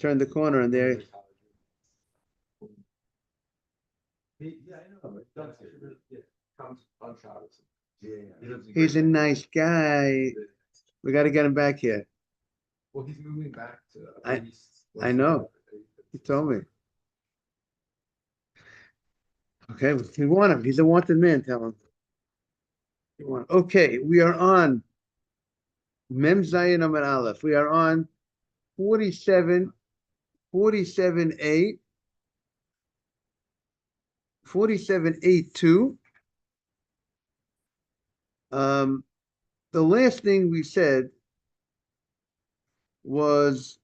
turned the corner and there. Yeah, I know. Yeah, comes on Shabbos. Yeah. He's a nice guy. We got to get him back here. Well, he's moving back to I know. He told me. Okay, we want him. He's a wanted man. Tell him. Okay, we are on Mem Zayin Amar Aleph. We are on 47, 47A, 47A2. The last thing we said was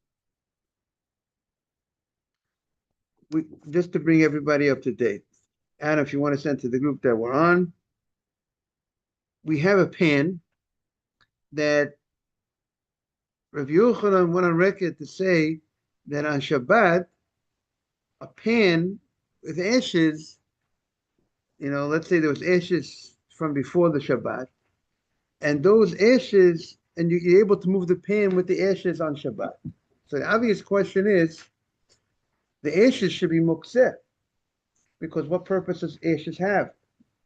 just to bring everybody up to date. Adam, if you want to send to the group that we're on, we have a pan that Rav Yochanan went on record to say that on Shabbat, a pan with ashes, let's say there was ashes from before the Shabbat, and those ashes, and you're able to move the pan with the ashes on Shabbat. So the obvious question is, the ashes should be mukseh, because what purpose does ashes have?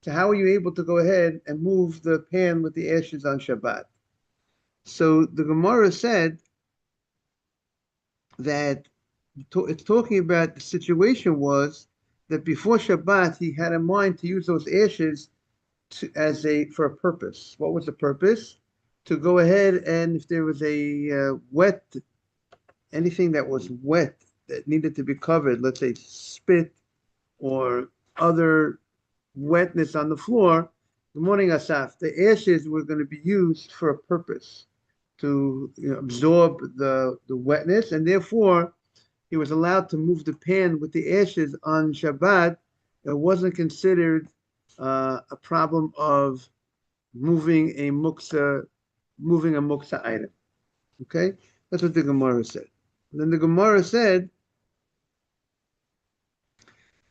So how are you able to go ahead and move the pan with the ashes on Shabbat? So the Gemara said that it's talking about the situation was that before Shabbat he had in mind to use those ashes for a purpose. What was the purpose? To go ahead and if there was a anything that was wet that needed to be covered, let's say spit or other wetness on the floor, good morning, Asaf, the ashes were going to be used for a purpose to absorb the wetness, and therefore he was allowed to move the pan with the ashes on Shabbat. It wasn't considered a problem of moving a muksa item. Okay, that's what the Gemara said. And then the Gemara said,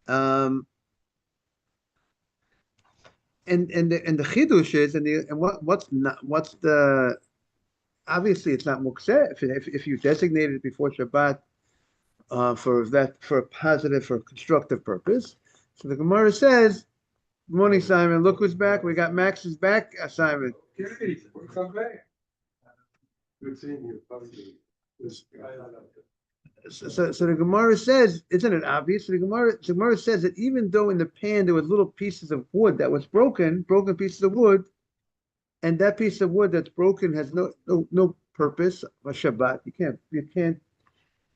and the chidush is, and what's the obviously it's not muksa if you designated it before Shabbat for a positive, for a constructive purpose. So the Gemara says, "Good morning, Simon. Look who's back. We got Max's back, Simon." Good seeing you. So the Gemara says, isn't it obvious? The Gemara says that even though in the pan there was little pieces of wood that was broken pieces of wood, and that piece of wood that's broken has no purpose for Shabbat. You can't.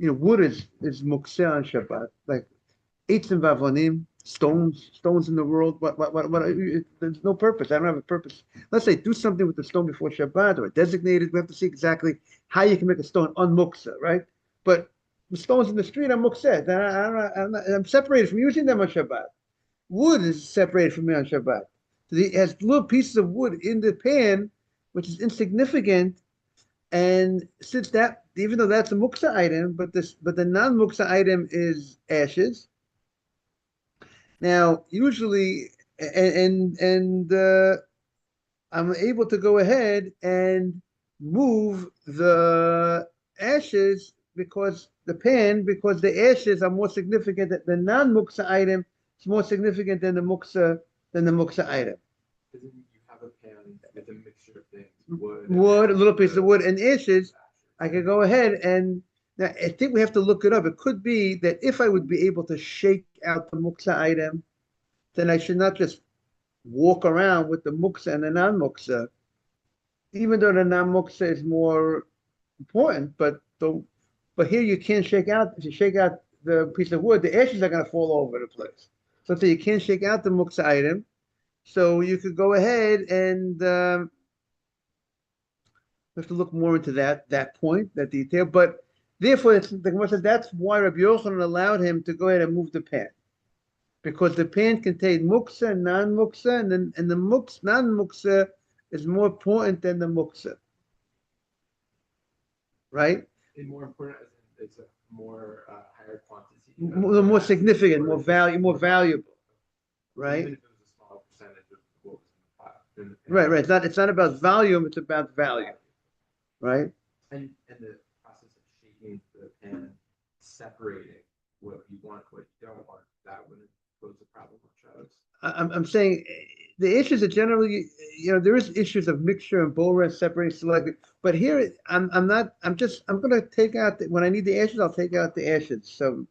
Wood is mukseh on Shabbat, like eitzim vavonim, stones in the world. What? There's no purpose. I don't have a purpose. Let's say do something with the stone before Shabbat or designate it. We have to see exactly how you can make a stone on mukseh, right? But the stones in the street are mukseh. I'm separated from using them on Shabbat. Wood is separated from me on Shabbat. So it has little pieces of wood in the pan, which is insignificant. And since that, even though that's a muksa item, but the non-muksa item is ashes. Now, usually, and I'm able to go ahead and move the ashes because the ashes are more significant. The non-muksa item is more significant than the muksa item. You have a pan with a mixture of things, wood, a little piece of wood, and ashes. I could go ahead and now I think we have to look it up. It could be that if I would be able to shake out the muksa item, then I should not just walk around with the muksa and the non-muksa, even though the non-muksa is more important. But here you can't shake out. If you shake out the piece of wood, the ashes are going to fall all over the place. So you can't shake out the muksa item. So you could go ahead and we have to look more into that point, that detail. But therefore, the Gemara says that's why Rabbi Yochanan allowed him to go ahead and move the pan, because the pan contained muksa and non-muksa, and the non-muksa is more important than the muksa, right? It's more important as in it's a more higher quantity. More significant, more valuable, right? Even if it was a small percentage of what was in the pan. Right. It's not about volume; it's about value, right? And the process of shaking the pan separating what you want, what you don't want, that wouldn't pose a problem with drugs. I'm saying the issues are generally, there is issues of mixture and bowl rest separating selected. But here, I'm not. I'm going to take out when I need the ashes. I'll take out the ashes. So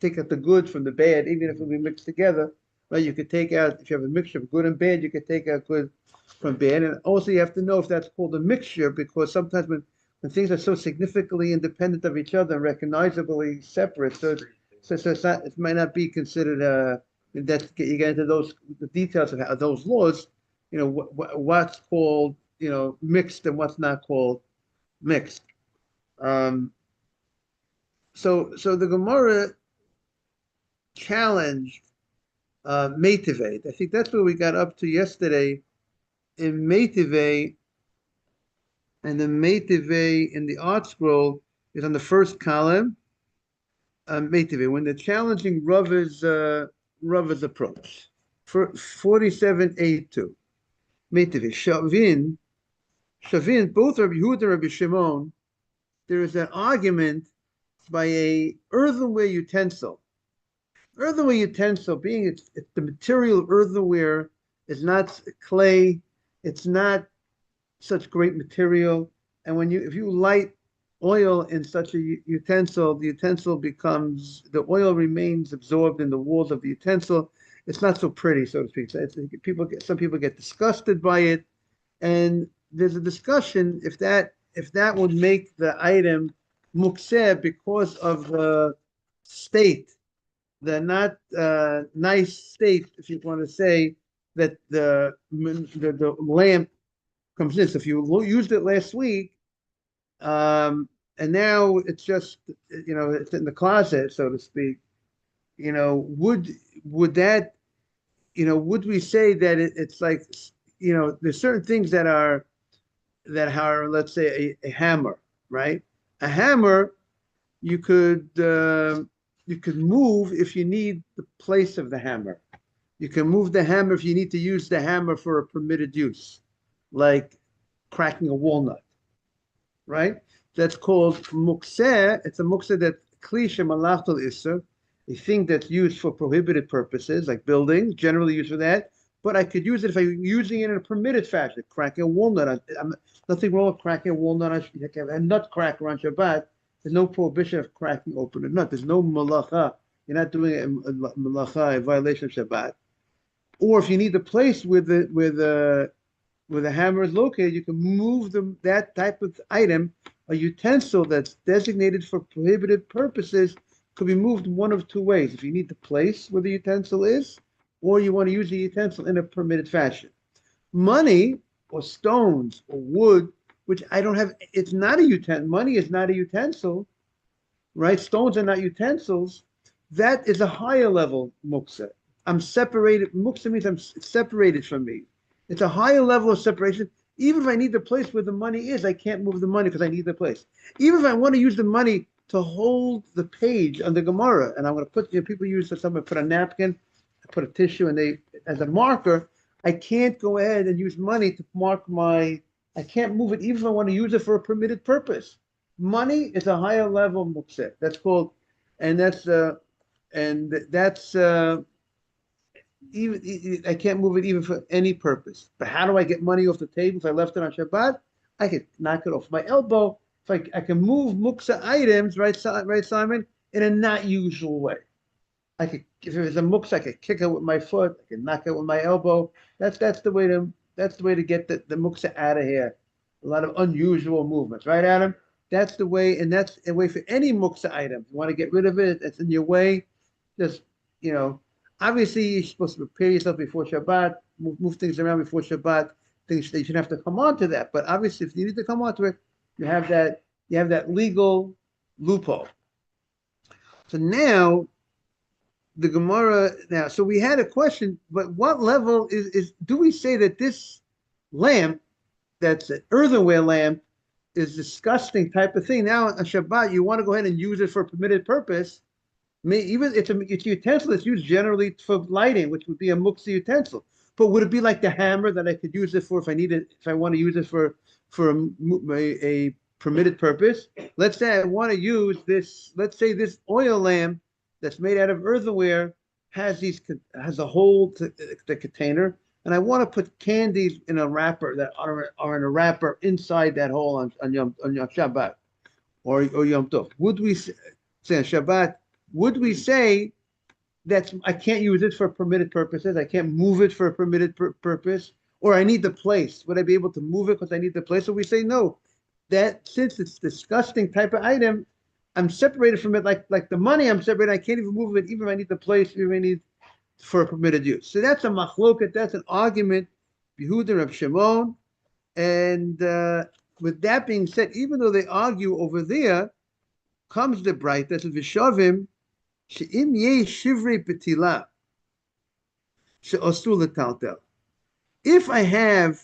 take out the good from the bad, even if it will be mixed together. Right? You could take out if you have a mixture of good and bad. You could take out good from bad, and also you have to know if that's called a mixture, because sometimes when things are so significantly independent of each other and recognizably separate, so it's not, it might not be considered that you get into the details of how those laws, what's called mixed and what's not called mixed. So the Gemara challenged Meitivate. I think that's where we got up to yesterday in Meitivate, and the Meitivate in the art scroll is on the first column. Meitivate, when they're challenging Rava's approach. For 4782. Meitivate, Shavin, both Rabbi Yehuda and Rabbi Shimon, there is an argument by a earthenware utensil. Earthenware utensil, being it's the material of earthenware is not clay, it's not such great material, and if you light oil in such a utensil, the utensil the oil remains absorbed in the walls of the utensil. It's not so pretty, so to speak. So some people get disgusted by it, and there's a discussion if that would make the item mukseh because of the state, the not nice state, if you want to say, that the lamp comes in. So if you used it last week, and now it's just, it's in the closet, so to speak, would that, would we say that it's like, there's certain things that are, let's say a hammer, right? A hammer, you could move if you need the place of the hammer. You can move the hammer if you need to use the hammer for a permitted use, like cracking a walnut, right? That's called mukseh. It's a mukseh that klisha malachal isser, a thing that's used for prohibited purposes, like building, generally used for that. But I could use it if I'm using it in a permitted fashion. Cracking a walnut, nothing wrong with cracking a walnut. A nut cracker on Shabbat. There's no prohibition of cracking open a nut. There's no malacha. You're not doing a malacha, a violation of Shabbat. Or if you need the place where the hammer is located, you can move that type of item. A utensil that's designated for prohibited purposes could be moved one of two ways. If you need the place where the utensil is, or you want to use the utensil in a permitted fashion. Money or stones or wood, which I don't have, it's not a utensil. Money is not a utensil, right? Stones are not utensils. That is a higher level muksa. I'm separated. Muksa means I'm separated from me. It's a higher level of separation. Even if I need the place where the money is, I can't move the money because I need the place. Even if I want to use the money to hold the page on the Gemara, and I'm going to put, people use this, I'm going to put a napkin, I put a tissue, and as a marker, I can't go ahead and use money to mark I can't move it even if I want to use it for a permitted purpose. Money is a higher level mukset. That's called, and that's even I can't move it even for any purpose. But how do I get money off the table if I left it on Shabbat? I could knock it off my elbow. If I can move muksa items, right, Simon, in a not usual way. If it's a muksa, I could kick it with my foot. I can knock it with my elbow. That's the way to get the muksa out of here. A lot of unusual movements, right, Adam? That's the way, and that's a way for any muksa item. You want to get rid of it, it's in your way. Just, obviously you're supposed to prepare yourself before Shabbat, move things around before Shabbat. Things that you shouldn't have to come on to that. But obviously, if you need to come on to it, you have that legal loophole. So now the Gemara, so we had a question, but what level do we say that this lamp, that's an earthenware lamp, is disgusting type of thing? Now on Shabbat, you want to go ahead and use it for a permitted purpose. Even it's a utensil that's used generally for lighting, which would be a muksa utensil. But would it be like the hammer that I could use it for if I want to use it for a permitted purpose. Let's say I want to use this, let's say this oil lamp that's made out of earthenware has a hole to the container, and I want to put candies in a wrapper that are in a wrapper inside that hole on Yom Shabbat or Yom Tov. Would we say on Shabbat? Would we say that I can't use it for permitted purposes? I can't move it for a permitted purpose, or I need the place. Would I be able to move it because I need the place? So we say no. That since it's disgusting type of item, I'm separated from it like the money. I'm separated. I can't even move it, even if I need the place, even if I need for a permitted use. So that's a machloket. That's an argument. Yehuda of Shimon, and with that being said, even though they argue over there, comes the bright that's Vishavim she'im yeh shivrei betila she'osur letaltel. If I have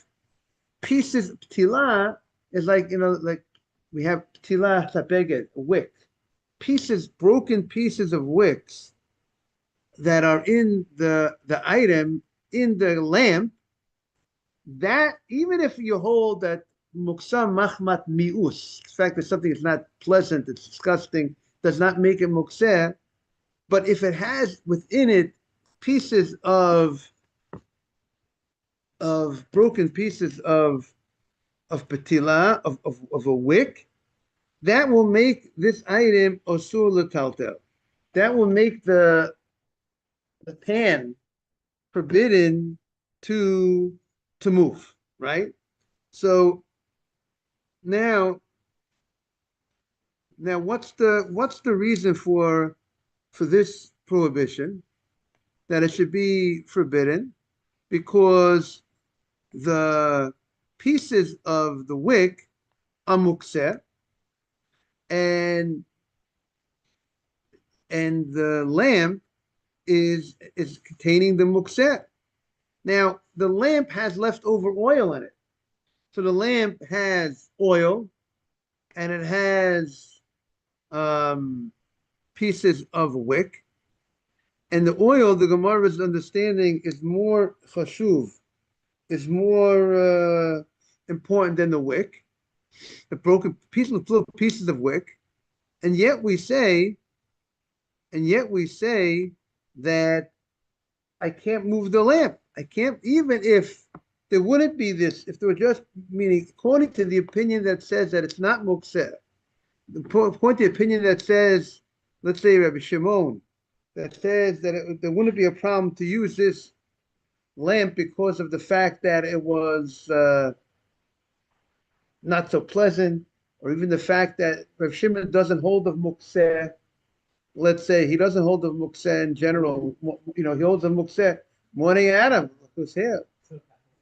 pieces of betila, it's like like we have betila sapeged, a wick, broken pieces of wicks that are in the item in the lamp. That even if you hold that muksam machmat mius, the fact that something is not pleasant, it's disgusting, does not make it mukseh. But if it has within it pieces of broken pieces of petila, of a wick, that will make this item osur letaltel. That will make the pan forbidden to move, right? So now what's the reason for this prohibition, that it should be forbidden? Because the pieces of the wick are mukseh, and the lamp is containing the mukseh. Now the lamp has leftover oil in it, so the lamp has oil, and it has pieces of wick, and the oil, the Gemara's understanding, is more chashuv, is more important than the wick, the broken pieces of wick, and yet we say that I can't move the lamp. I can't, even if there wouldn't be this, if there were just, meaning according to the opinion that says that it's not mukseh, according to the opinion that says, let's say Rabbi Shimon, that says that there wouldn't be a problem to use this lamp because of the fact that it was not so pleasant, or even the fact that Rabbi Shimon doesn't hold of mukseh. Let's say he doesn't hold of mukseh in general. He holds of mukseh. Morning, Adam. Look who's here.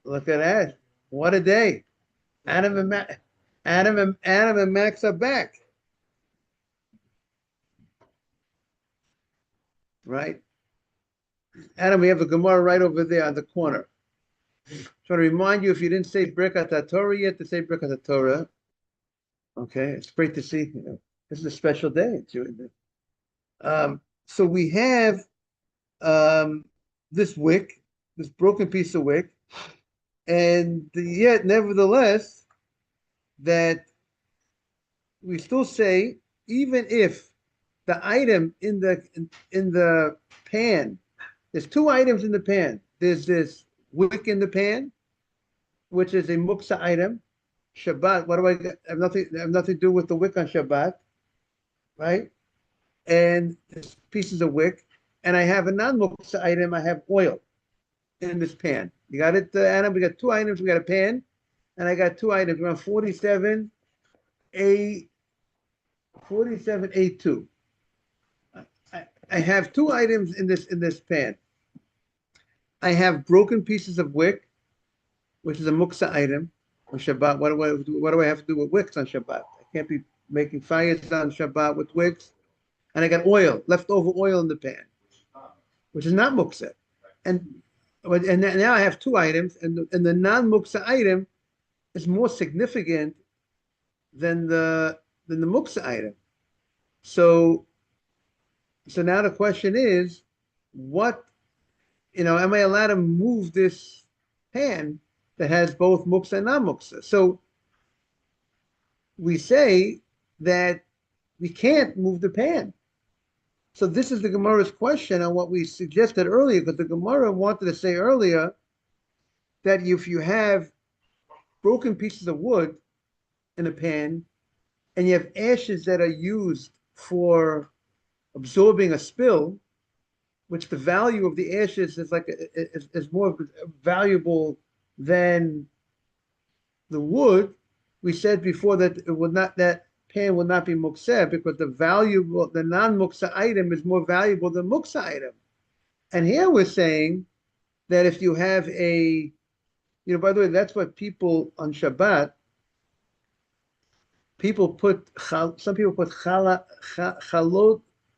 Look at that. What a day. Adam and Max are back. Right? Adam, we have the Gemara right over there on the corner. Trying to remind you, if you didn't say Birkat Torah yet, to say Birkat Torah. Okay, it's great to see. This is a special day. So we have this wick, this broken piece of wick, and yet, nevertheless, that we still say, even if the item in the pan, there's two items in the pan. There's this wick in the pan, which is a muksa item. Shabbat. What do I have nothing to do with the wick on Shabbat, right? And there's pieces of wick, and I have a non-muksa item. I have oil in this pan. You got it, Adam? We got two items. We got a pan, and I got two items. We're on 47A2. I have two items in this pan. I have broken pieces of wick, which is a muksa item on Shabbat. What do I have to do with wicks on Shabbat? I can't be making fires on Shabbat with wicks. And I got leftover oil in the pan, which is not muksa. And now I have two items, and the non-muksa item is more significant than the muksa item. So now the question is, am I allowed to move this pan that has both muksa and non-muksa? So we say that we can't move the pan. So this is the Gemara's question on what we suggested earlier, because the Gemara wanted to say earlier that if you have broken pieces of wood in a pan and you have ashes that are used for absorbing a spill, which the value of the ashes is is more valuable than the wood. We said before that it would not that pan will not be mukseh because the non-mukseh item is more valuable than mukseh item. And here we're saying that if you have by the way, that's what people on Shabbat, some people put chalot.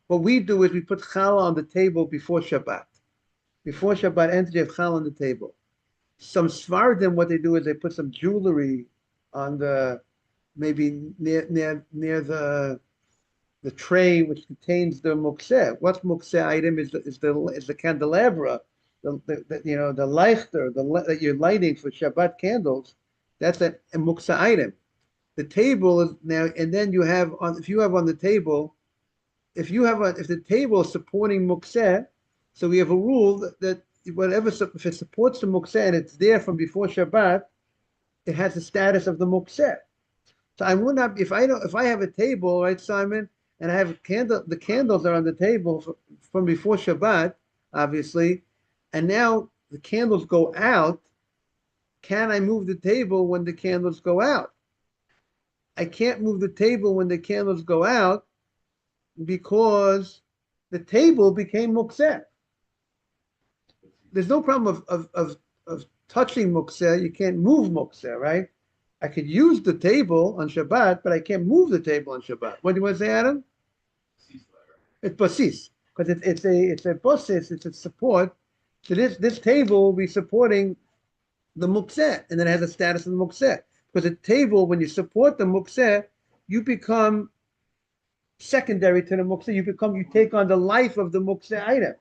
What we do is we put challah on the table before Shabbat. Before Shabbat ends, you have challah on the table. Some Svardim, what they do is they put some jewelry on maybe near the tray which contains the mukseh. What's mukseh item is the candelabra, the lichter, that you're lighting for Shabbat candles. That's a mukseh item. The table is now, and then you have if you have on the table, if the table is supporting mukseh, so we have a rule that whatever if it supports the mukseh and it's there from before Shabbat, it has the status of the mukseh. So I would not if I have a table, right, Simon, and I have the candles are on the table from before Shabbat, obviously, and now the candles go out. Can I move the table when the candles go out? I can't move the table when the candles go out because the table became mukseh. There's no problem of touching mukseh. You can't move mukseh, right? I could use the table on Shabbat, but I can't move the table on Shabbat. What do you want to say, Adam? It's basis because it's a basis. It's a support. So this table will be supporting the mukseh, and then it has a status of the mukseh. Because a table, when you support the mukseh, you become secondary to the mukseh. You take on the life of the mukseh item.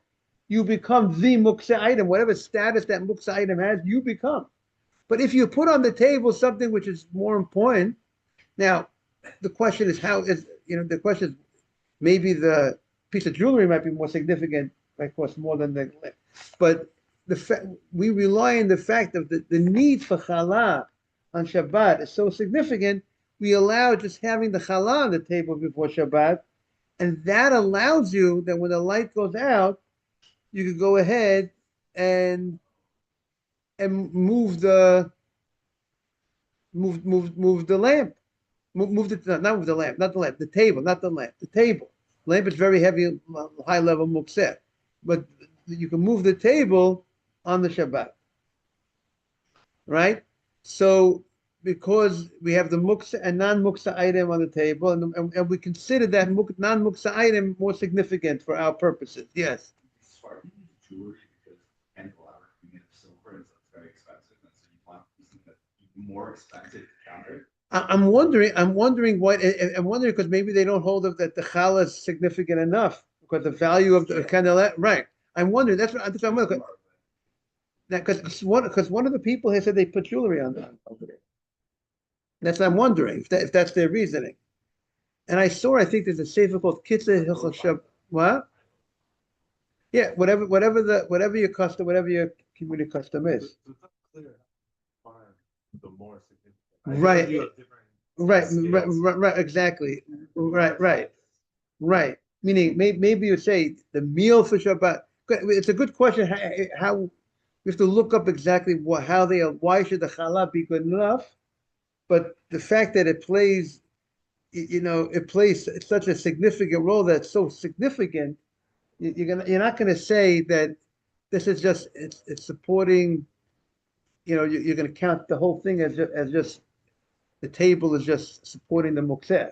You become the mukseh item. Whatever status that mukseh item has, you become. But if you put on the table something which is more important, now the question is the question is maybe the piece of jewelry might be more significant, might cost more than but we rely on the fact of the need for challah on Shabbat is so significant, we allow just having the challah on the table before Shabbat, and that allows you that when the light goes out, you can go ahead and move the lamp. Move the not move the lamp, not the lamp, the table, not the lamp, the table. Lamp is very heavy, high level mukseh, but you can move the table on the Shabbat, right? So because we have the muksa and non-muksa item on the table, and we consider that non-muksa item more significant for our purposes. Yes. Jewelry because candelabra can get silver, and so it's very expensive, and so you want something that's more expensive to counter. I'm wondering because maybe they don't hold up that the challah is significant enough because the value of the candelabra. Right. I'm wondering. That's what I'm wondering. Because one of the people here said they put jewelry on that over there. That's what I'm wondering if that's their reasoning. And I think there's a sefer called Kitzur Hilchos Shabbat. What? Yeah, whatever your custom, whatever your community custom is. The more significant. Right, exactly. Right. Meaning, maybe you say the meal for Shabbat. It's a good question. How we have to look up exactly how they are. Why should the challah be good enough? But the fact that it plays such a significant role that's so significant, you're not going to say that this is just it's supporting. You're going to count the whole thing as just the table is just supporting the mukseh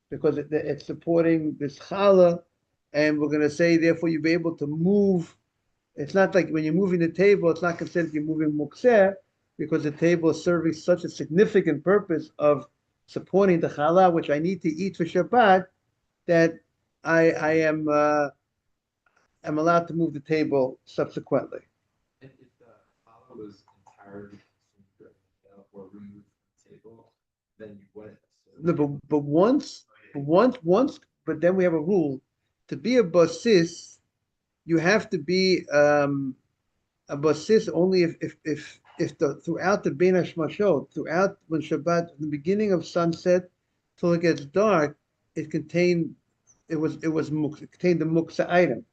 because it's supporting this challah, and we're going to say therefore you'll be able to move. It's not like when you're moving the table, it's not considered you're moving mukseh because the table is serving such a significant purpose of supporting the challah, which I need to eat for Shabbat, that I am allowed to move the table subsequently. And if the challah was entirely consumed or removed from the table, then you wouldn't No, but then we have a rule. To be a basis, you have to be a basis only if the throughout the Bein Hashmashot, throughout when Shabbat, the beginning of sunset till it gets dark, it contained it contained the muksa item.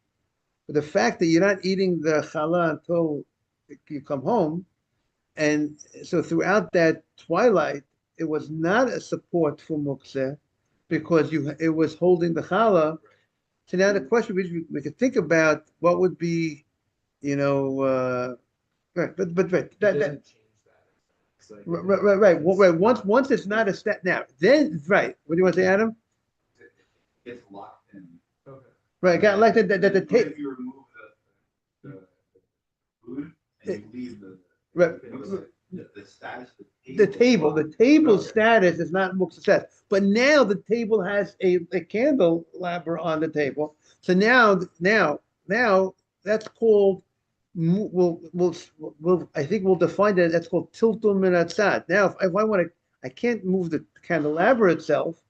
But the fact that you're not eating the challah until you come home, and so throughout that twilight, it was not a support for muksa because it was holding the challah. So now the question we could think about what would be, you know, right, but right, It doesn't change that. It's like- right. Once it's not a step now, then right. What do you want to say, Adam? It's locked in. Okay. Right, got like that the But tape. if you remove the food and you leave the. Right. The status of The table Okay. status is not muksa status, but now the table has a candelabra on the table. So now that's called. We'll I think we'll define that. That's called tiltul min hatzad. Now, if I want to, I can't move the candelabra itself,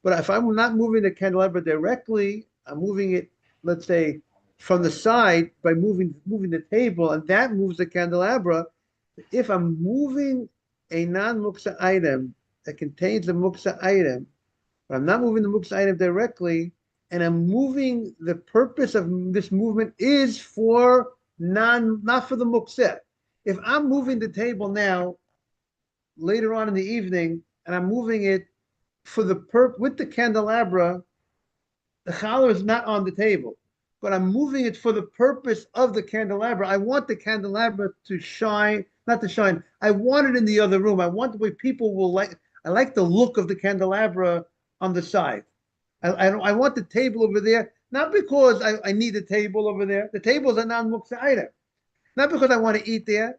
but if I'm not moving the candelabra directly, I'm moving it, let's say, from the side by moving the table, and that moves the candelabra. If I'm moving a non-muksa item that contains a muksa item, but I'm not moving the muksa item directly, and I'm moving, the purpose of this movement is for not for the muksa. If I'm moving the table now, later on in the evening, and I'm moving it for the with the candelabra, the challah is not on the table, but I'm moving it for the purpose of the candelabra. I want the candelabra to shine, not to shine. I want it in the other room. I want the way people will like. I like the look of the candelabra on the side. I want the table over there, not because I need a table over there. The table is a non-muksa item. Not because I want to eat there.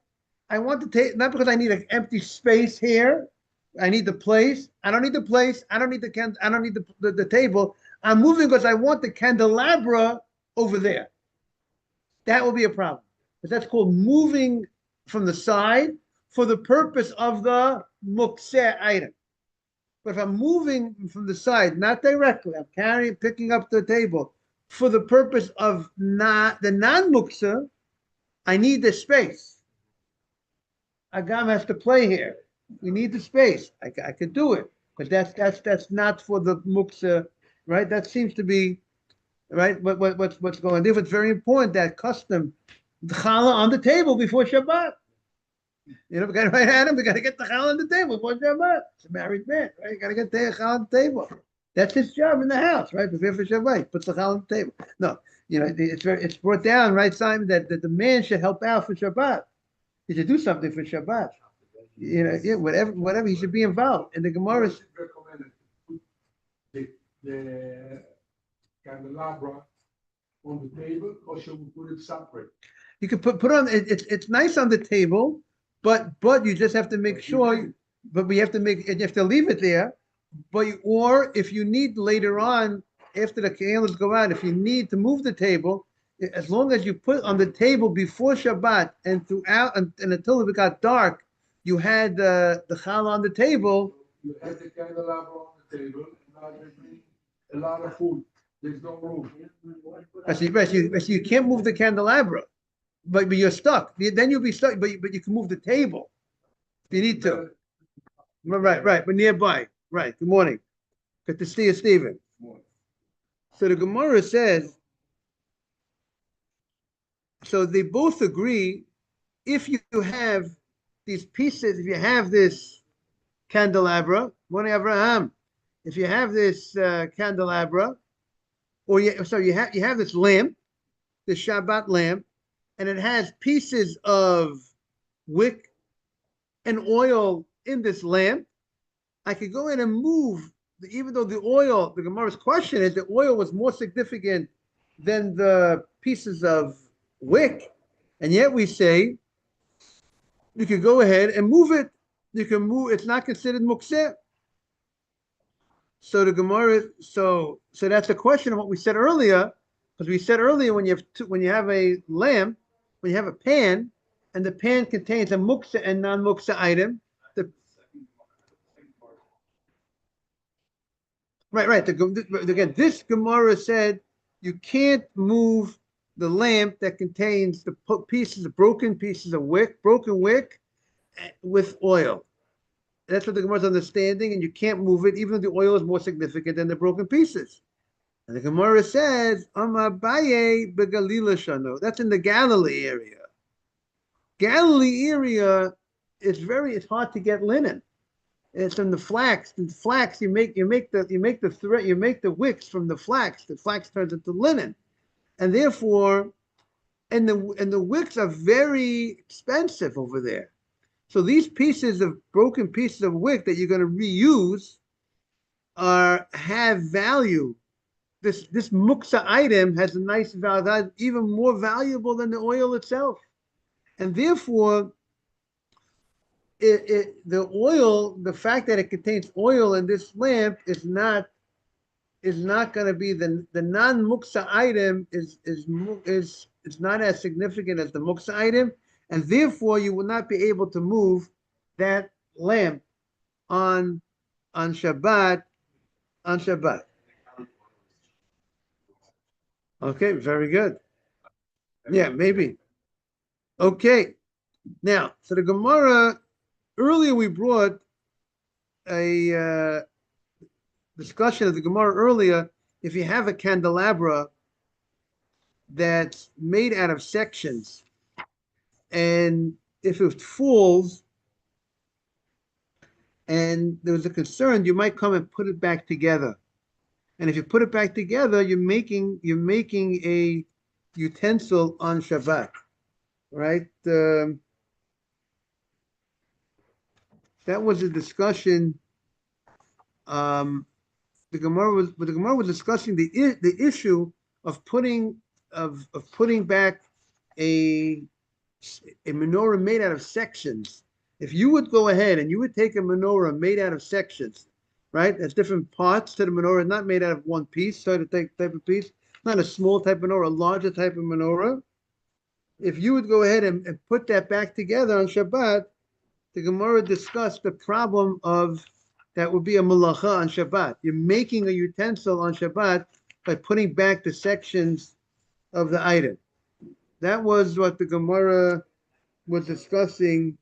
I want the table, not because I need an empty space here. I need the place. I don't need the place. I don't need I don't need the table. I'm moving because I want the candelabra over there. That will be a problem. But that's called moving from the side for the purpose of the mukseh item. But if I'm moving from the side, not directly, I'm picking up the table for the purpose of not the non-mukseh, I need the space. Agam has to play here. We need the space. I could do it, but that's not for the muksa, right? That seems to be right. What's going on? It's very important that custom the challah on the table before Shabbat. You know, we got to right, Adam. We got to get the challah on the table before Shabbat. It's a married man, right? You got to get the challah on the table. That's his job in the house, right? Prepare for Shabbat. He puts the challah on the table. No, you know, it's brought down, right, Simon, that the man should help out for Shabbat. He should do something for Shabbat. You know, yeah, whatever, he should be involved. And the Gemara is recommended to put the candelabra on the table, or should we put it separate? you can put on it's nice on the table, but you just have to make sure. But we have to you have to leave it there. But or if you need later on after the candles go out, if you need to move the table, as long as you put on the table before Shabbat and throughout and until it got dark, you had the challah on the table. You have the candelabra on the table, and now they bring a lot of food. There's no room. So you can't move the candelabra, but you're stuck. Then you'll be stuck. But you can move the table if you need to. Right. But nearby. Right. Good morning. Good to see you, Stephen. So the Gemara says. So they both agree. If you have these pieces, if you have this candelabra, morning Abraham, if you have this candelabra, or you have this lamp, this Shabbat lamp, and it has pieces of wick and oil in this lamp, I could go in and move, even though the oil, the Gemara's question is the oil was more significant than the pieces of wick, and yet we say you can go ahead and move it. You can move. It's not considered mukseh. So the Gemara. So that's a question of what we said earlier, because we said earlier when you have a lamp, when you have a pan, and the pan contains a mukseh and non-mukseh item. Right. Again, this Gemara said you can't move the lamp that contains the broken pieces of broken wick with oil. That's what the Gemara's understanding, and you can't move it, even though the oil is more significant than the broken pieces. And the Gemara says, Amabaye begalila shano. That's in the Galilee area. Galilee area it's hard to get linen. It's from the flax. The flax you make the thread, you make the wicks from the flax. The flax turns into linen, and therefore, and the wicks are very expensive over there. So these broken pieces of wick that you're going to reuse have value. This muksa item has a nice value, even more valuable than the oil itself, and therefore. The oil, the fact that it contains oil in this lamp is not going to be the non-muksa item is not as significant as the muksa item, and therefore you will not be able to move that lamp on Shabbat. Okay, very good. Yeah, maybe. Okay, now so the Gemara. Earlier, we brought a discussion of the Gemara earlier. If you have a candelabra that's made out of sections, and if it falls, and there was a concern, you might come and put it back together. And if you put it back together, you're making a utensil on Shabbat, right? That was a discussion. The Gemara was discussing the issue of putting back a menorah made out of sections. If you would go ahead and you would take a menorah made out of sections, right? There's different parts to the menorah, not made out of one piece, so to take type of piece, not a small type of menorah, a larger type of menorah. If you would go ahead and put that back together on Shabbat, the Gemara discussed the problem of that would be a malacha on Shabbat. You're making a utensil on Shabbat by putting back the sections of the item. That was what the Gemara was discussing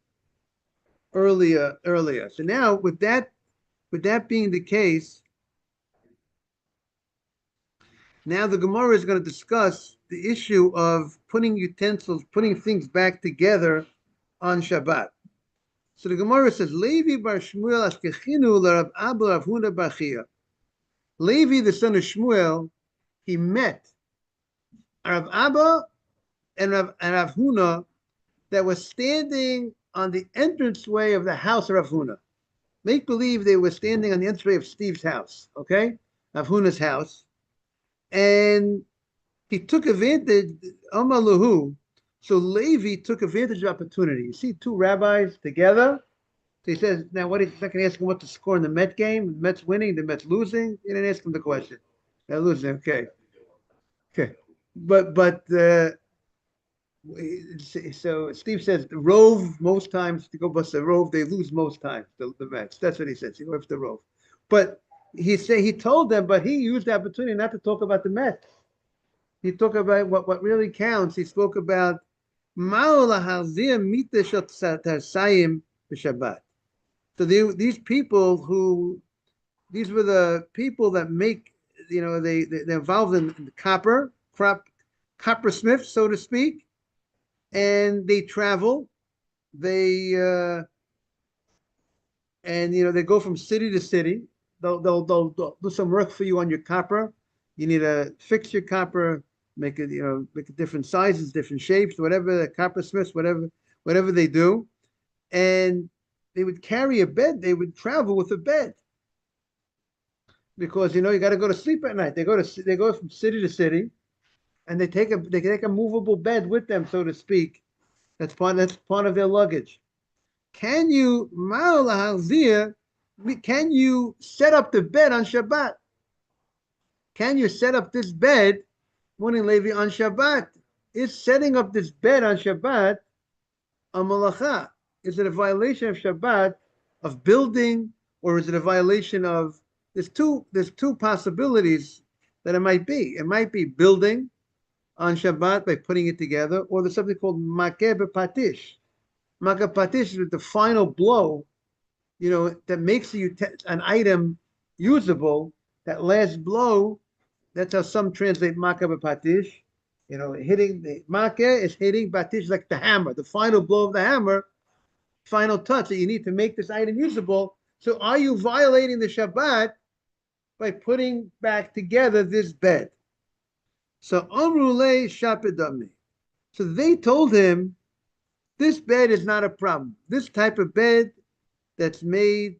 earlier. So now, with that being the case, now the Gemara is going to discuss the issue of putting things back together on Shabbat. So the Gemara says, Levi bar Shmuel ashkechinu l'Rav Abba Rav Huna bar Chia. Levi, the son of Shmuel, he met Rav Abba and Rav Huna that was standing on the entranceway of the house of Rav Huna. Make believe they were standing on the entranceway of Steve's house, okay? Rav Huna's house. And he took advantage, Amalahu. So Levi took advantage of opportunity. You see two rabbis together. So he says, now what is he going to ask him what the score in the Met game? The Mets winning, the Mets losing? He didn't ask him the question. They're losing, okay. But so Steve says the Rove most times to go bust the Rove, they lose most times, the Mets. That's what he says. He goes the Rove. But he told them, but he used the opportunity not to talk about the Mets. He talked about what really counts. He spoke about so these were the people that make, they're involved in the coppersmiths, so to speak, and they travel, they go from city to city. They'll do some work for you on your copper. You need to fix your copper, make it different sizes, different shapes, whatever the coppersmiths, whatever they do, and they would carry a bed. They would travel with a bed because you got to go to sleep at night. They go from city to city, and they take a movable bed with them, so to speak. That's part of their luggage. Can you set up the bed on Shabbat? Can you set up this bed? Morning, Levi, on Shabbat. Is setting up this bed on Shabbat a malacha? Is it a violation of Shabbat of building, or is it a violation of there's two possibilities that it might be. It might be building on Shabbat by putting it together, or there's something called makeh b'patish. Makeh patish is the final blow, that makes an item usable. That last blow, that's how some translate makeh b'patish. Hitting the makeh is hitting patish like the hammer, the final blow of the hammer, final touch that you need to make this item usable. So are you violating the Shabbat by putting back together this bed? So Amrule Shapidami. So they told him this bed is not a problem. This type of bed that's made,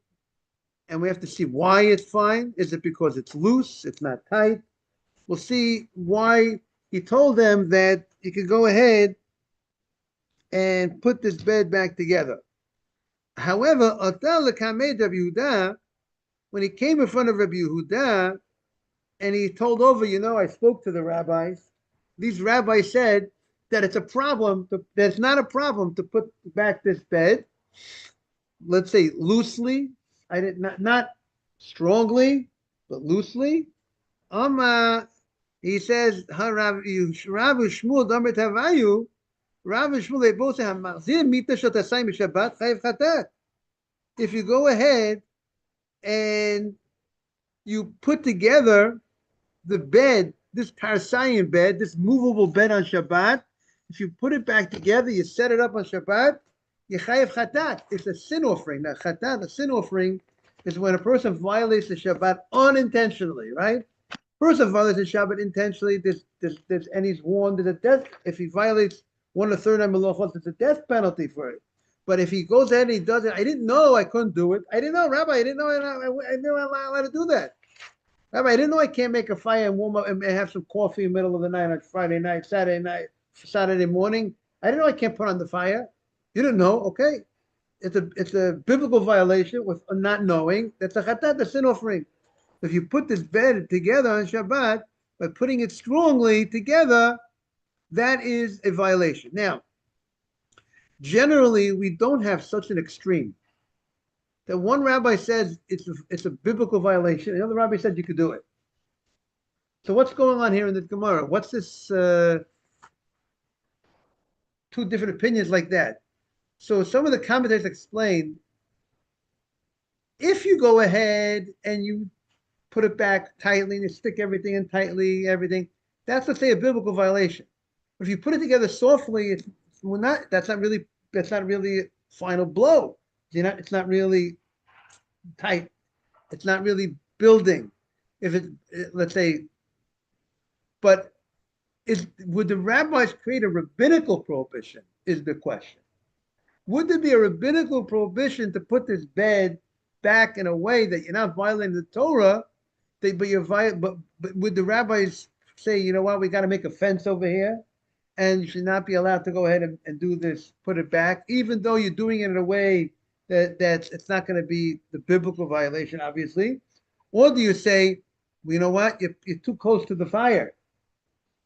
and we have to see why it's fine. Is it because it's loose? It's not tight? We'll see why he told them that you could go ahead and put this bed back together. However, when he came in front of Rabbi Yehuda and he told over, I spoke to the rabbis. These rabbis said that it's a problem. That's not a problem to put back this bed. Let's say loosely. I did not strongly, but loosely. He says, Rav Shmuel Damer Tavayu. Rav and Shmuel, they both say, if you go ahead and you put together the bed, this Parsayim bed, this movable bed on Shabbat, if you put it back together, you set it up on Shabbat, you chayev chatat. It's a sin offering. Now, chatat, a sin offering, is when a person violates the Shabbat unintentionally, right? Person violates the Shabbat intentionally, and he's warned, there's a death. If he violates one or third of melachot, there's a death penalty for it. But if he goes ahead and he does it, I didn't know I couldn't do it. I didn't know, Rabbi. I didn't know I didn't know I'm not allowed to do that. Rabbi, I didn't know I can't make a fire and warm up and have some coffee in the middle of the night on Friday night, Saturday morning. I didn't know I can't put on the fire. You didn't know, okay? It's a biblical violation with not knowing. That's a chatat, the sin offering. If you put this bed together on Shabbat by putting it strongly together, that is a violation. Now, generally, we don't have such an extreme. That one rabbi says it's a biblical violation, another rabbi said you could do it. So what's going on here in the Gemara? What's this two different opinions like that? So some of the commentators explain, if you go ahead and you put it back tightly and you stick everything in tightly, that's, let's say, a biblical violation. But if you put it together softly, that's not really a final blow. It's not really tight. It's not really building. Let's say, but would the rabbis create a rabbinical prohibition? Is the question. Would there be a rabbinical prohibition to put this bed back in a way that you're not violating the Torah, but would the rabbis say, you know what, we got to make a fence over here, and you should not be allowed to go ahead and do this, put it back, even though you're doing it in a way that it's not going to be the biblical violation, obviously? Or do you say, well, you know what, you're too close to the fire,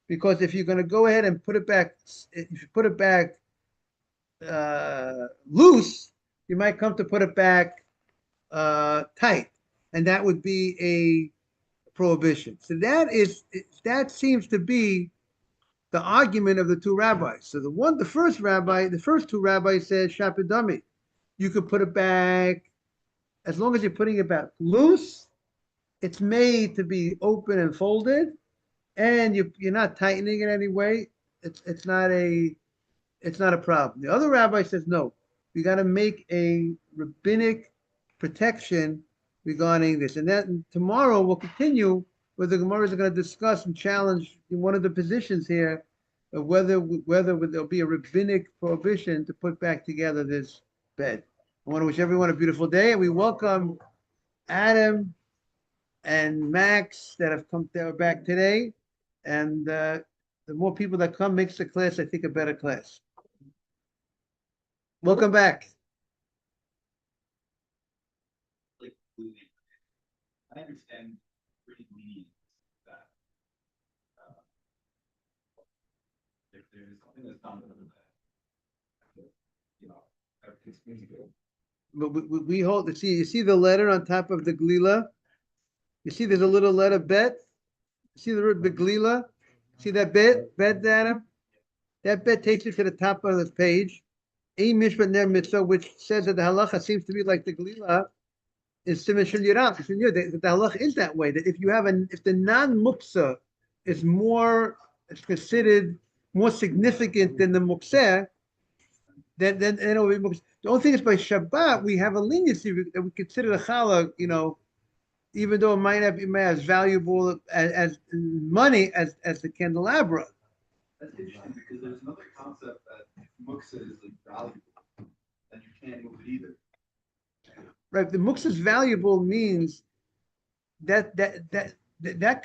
because if you're going to go ahead and put it back, if you put it back loose, you might come to put it back tight, and that would be a prohibition. So that seems to be the argument of the two rabbis. So the first two rabbis said shapidami, you could put it back as long as you're putting it back loose. It's made to be open and folded, and you're not tightening it anyway. It's not a problem. The other rabbi says no. We got to make a rabbinic protection regarding this, and tomorrow we'll continue where the Gemara is going to discuss and challenge one of the positions here of whether there'll be a rabbinic prohibition to put back together this bed. I want to wish everyone a beautiful day, and we welcome Adam and Max that are back today, and the more people that come makes the class, I think, a better class. Welcome back. I understand pretty lenient that if there's something that's done with that, everything's going to go. But we hold. You see the letter on top of the glila. You see there's a little letter bet? See the word beglila? See that bet, Adam? That bet takes you to the top of the page. A mishpat ner mitzvah, which says that the halacha seems to be like the glila, is siman shel yirah. The halacha is that way. That if you have if the non-muksa is considered more significant than the mukseh, then it will be muksa. The only thing is by Shabbat we have a leniency that we consider the challah, even though it might not be as valuable as money as the candelabra. That's interesting because there's another concept that if muksa is like valuable, then you can't move it either. Right, the muksa is valuable means that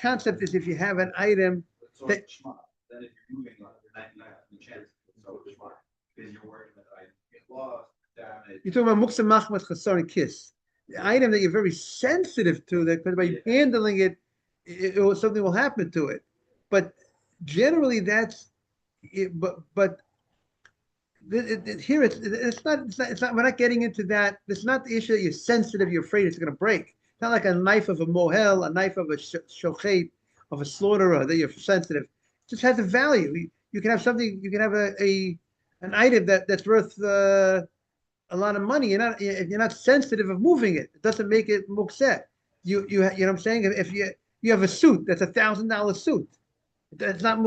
concept is if you have an item So that shma, then if you're moving on, you're 99% chance so shma because you're worried that the item get lost, damaged. you're talking about muksa machmas chasar and kiss, the item that you're very sensitive to, that because by handling it, something will happen to it. But generally, that's it. But here it's not. We're not getting into that. It's not the issue that you're sensitive. You're afraid it's going to break. It's not like a knife of a mohel, a knife of a shochet, of a slaughterer that you're sensitive. It just has a value. You can have something. You can have an item that's worth a lot of money. You're not sensitive of moving it. It doesn't make it mukseh. You know what I'm saying? If you have a suit that's $1,000 suit, it's not